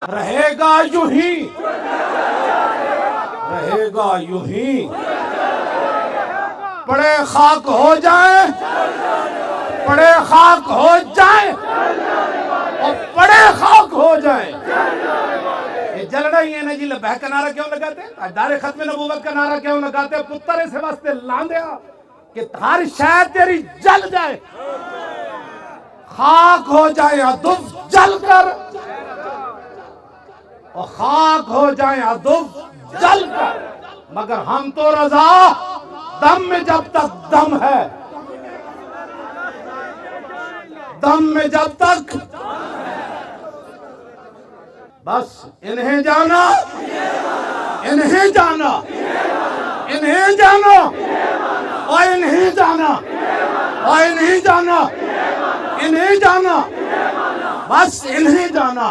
रहेगा यूं ही, रहेगा यूं ही, पड़े खाक हो जाए, पड़े खाक हो जाए और पड़े खाक हो जाए। ये जल रही है ना जी, लबैक का नारा क्यों लगाते हैं? ताजदार खत्म नबूवत का नारा क्यों लगाते हैं? पुत्र से वास्ते लांदया कि हर शायद तेरी जल जाए, खाक हो जाए अदुफ जल कर, और खाक हो जाए अदुफ जल कर, मगर हम तो रजा दम में जब तक दम है, दम में जब तक। बस इन्हें जाना, इन्हें जाना, इन्हें जाना और इन्हें जाना और इन्हें जाना, इन्हें जाना, बस इन्हें जाना।